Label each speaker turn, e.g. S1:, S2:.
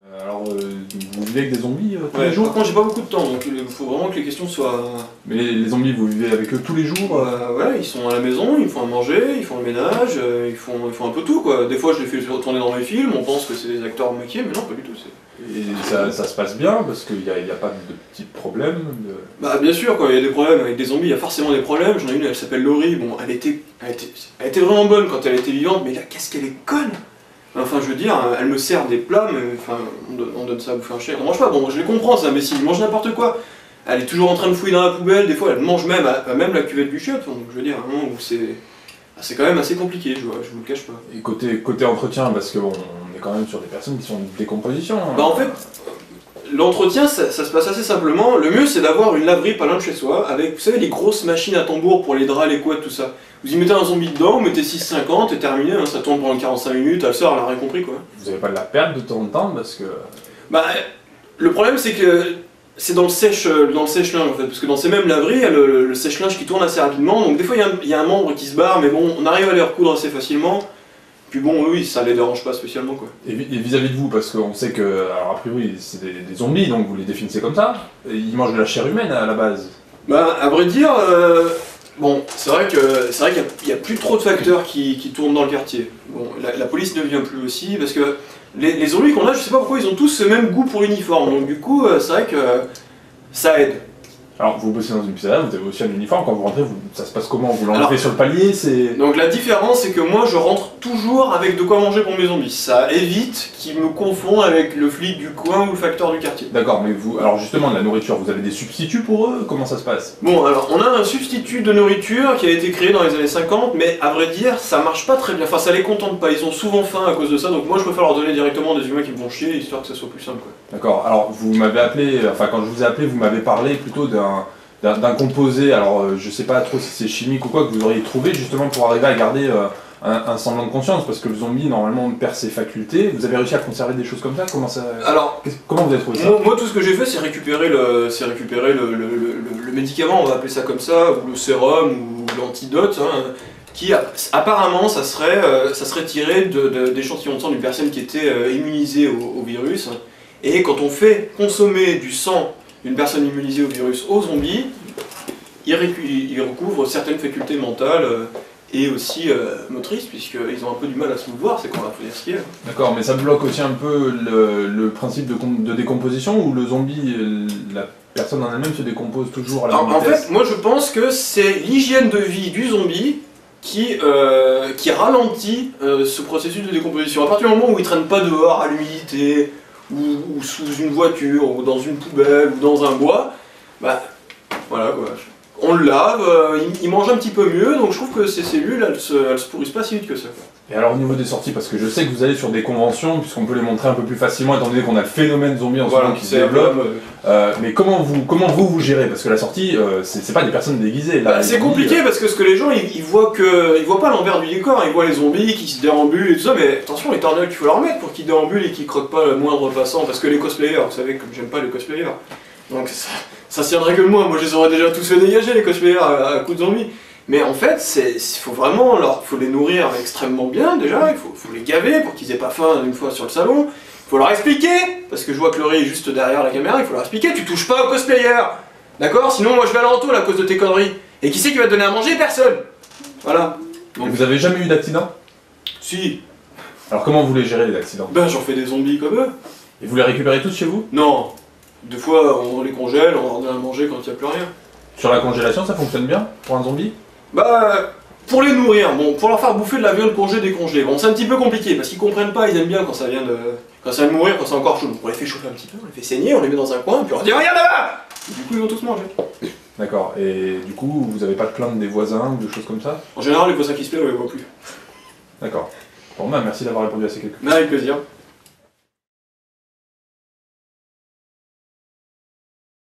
S1: Vous vivez avec des zombies tous les jours?
S2: Par contre, j'ai pas beaucoup de temps, donc il faut vraiment que les questions soient...
S1: Mais les zombies, vous vivez avec eux tous les jours?
S2: Ouais, ils sont à la maison, ils font à manger, ils font le ménage, ils font un peu tout, quoi. Des fois, je les fais retourner dans mes films, on pense que c'est des acteurs maquillés, mais non, pas du tout.
S1: Et ça se passe bien, parce qu'il n'y a pas de petits problèmes
S2: Bah bien sûr, quoi, il y a des problèmes avec des zombies, il y a forcément des problèmes. J'en ai une, elle s'appelle Laurie, bon, elle était vraiment bonne quand elle était vivante, mais là, qu'est-ce qu'elle est conne! Enfin, je veux dire, elle me sert des plats, mais enfin, on donne ça à bouffer un chien, on mange pas, bon, je les comprends, c'est imbécile, ils mangent n'importe quoi. Elle est toujours en train de fouiller dans la poubelle, des fois elle mange même la cuvette du chiotte, donc je veux dire, un moment où c'est quand même assez compliqué, je vous le cache pas.
S1: Et côté entretien, parce qu'on est quand même sur des personnes qui sont en décomposition. Hein.
S2: Bah en fait, l'entretien, ça se passe assez simplement. Le mieux, c'est d'avoir une laverie pas loin de chez soi, avec, vous savez, les grosses machines à tambour pour les draps, les couettes, tout ça. Vous y mettez un zombie dedans, vous mettez 6,50 et terminé, hein, ça tourne pendant 45 minutes, elle sort, elle a rien compris, quoi.
S1: Vous avez pas de la perte de temps en temps, parce que...
S2: Bah, le problème, c'est que c'est dans le sèche-linge, en fait, parce que dans ces mêmes laveries, il y a le sèche-linge qui tourne assez rapidement, donc des fois, il y a un membre qui se barre, mais bon, on arrive à les recoudre assez facilement. Puis bon, oui, ça les dérange pas spécialement, quoi.
S1: Et vis-à-vis de vous, parce qu'on sait que, alors a priori, c'est des zombies, donc vous les définissez comme ça, et ils mangent de la chair humaine à la base.
S2: Bah, à vrai dire, bon, c'est vrai qu'il y a plus trop de facteurs qui tournent dans le quartier. Bon, la police ne vient plus aussi, parce que les zombies qu'on a, je sais pas pourquoi, ils ont tous ce même goût pour l'uniforme, donc du coup, c'est vrai que ça aide.
S1: Alors, vous bossez dans une pizzeria, vous avez aussi un uniforme, quand vous rentrez, ça se passe comment? Vous l'enlevez sur le palier, c'est...
S2: Donc la différence, c'est que moi, je rentre toujours avec de quoi manger pour mes zombies. Ça évite qu'ils me confondent avec le flic du coin ou le facteur du quartier.
S1: D'accord, mais vous... Alors justement, de la nourriture, vous avez des substituts pour eux? Comment ça se passe?
S2: Bon, alors, on a un substitut de nourriture qui a été créé dans les années 50, mais à vrai dire, ça marche pas très bien. Enfin, ça les contente pas, ils ont souvent faim à cause de ça, donc moi, je préfère leur donner directement des humains qui me font chier, histoire que ça soit plus simple, quoi.
S1: D'accord, alors vous m'avez appelé, enfin quand je vous ai appelé, vous m'avez parlé plutôt d'un composé, alors je sais pas trop si c'est chimique ou quoi, que vous auriez trouvé justement pour arriver à garder un semblant de conscience, parce que le zombie normalement perd ses facultés. Vous avez réussi à conserver des choses comme ça? Comment vous avez trouvé ça?
S2: Moi tout ce que j'ai fait, c'est récupérer le médicament, on va appeler ça comme ça, ou le sérum, ou l'antidote, hein, qui apparemment ça serait tiré d'échantillons de sang d'une personne qui était immunisée au virus. Et quand on fait consommer du sang d'une personne immunisée au virus aux zombies, il recouvre certaines facultés mentales et aussi motrices, puisqu'ils ont un peu du mal à se mouvoir, c'est qu'on va faut dire ce qu'il y a.
S1: D'accord, mais ça bloque aussi un peu le principe de décomposition, où le zombie, la personne en elle-même se décompose toujours à la même vitesse?
S2: En fait, moi je pense que c'est l'hygiène de vie du zombie qui ralentit ce processus de décomposition. À partir du moment où il traîne pas dehors à l'humidité, ou sous une voiture, ou dans une poubelle, ou dans un bois, bah voilà quoi. On le lave, il mange un petit peu mieux, donc je trouve que ces cellules, elles se pourrissent pas si vite que ça, quoi.
S1: Et alors au niveau des sorties, parce que je sais que vous allez sur des conventions, puisqu'on peut les montrer un peu plus facilement, étant donné qu'on a le phénomène zombie en ce moment qui se développe, mais comment vous gérez? Parce que la sortie, c'est pas des personnes déguisées.
S2: Bah, c'est compliqué parce que les gens, ils voient pas l'envers du décor, ils voient les zombies qui se déambulent et tout ça, mais attention, les tornades qu'il faut leur mettre pour qu'ils déambulent et qu'ils croquent pas le moindre passant, parce que les cosplayers, vous savez comme j'aime pas les cosplayers, donc ça tiendrait que moi je les aurais déjà tous fait dégager les cosplayers à coups de zombies. Mais en fait, faut les nourrir extrêmement bien déjà, il faut les gaver pour qu'ils aient pas faim une fois sur le salon. Il faut leur expliquer, parce que je vois que Laurie est juste derrière la caméra, il faut leur expliquer, tu touches pas aux cosplayers, d'accord? Sinon moi je vais à l'entour à cause de tes conneries. Et qui c'est qui va te donner à manger? Personne. Voilà.
S1: Donc vous avez jamais eu d'accident?
S2: Si.
S1: Alors comment vous les gérez les accidents?
S2: Ben j'en fais des zombies comme eux.
S1: Et vous les récupérez tous chez vous?
S2: Non. Des fois on les congèle, on leur donne à manger quand il n'y a plus rien.
S1: Sur la congélation, ça fonctionne bien pour un zombie?
S2: Bah, pour les nourrir, bon, pour leur faire bouffer de la viande congé décongelée, bon, c'est un petit peu compliqué, parce qu'ils comprennent pas, ils aiment bien quand ça vient de mourir, quand c'est encore chaud. Donc on les fait chauffer un petit peu, on les fait saigner, on les met dans un coin, puis on leur dit regarde là-bas! Du coup ils vont tous manger.
S1: D'accord, et du coup vous avez pas de plainte des voisins ou de choses comme ça?
S2: En général les voisins qui se plaisent on les voit plus.
S1: D'accord. Bon bah merci d'avoir répondu à ces quelques questions.
S2: Avec plaisir.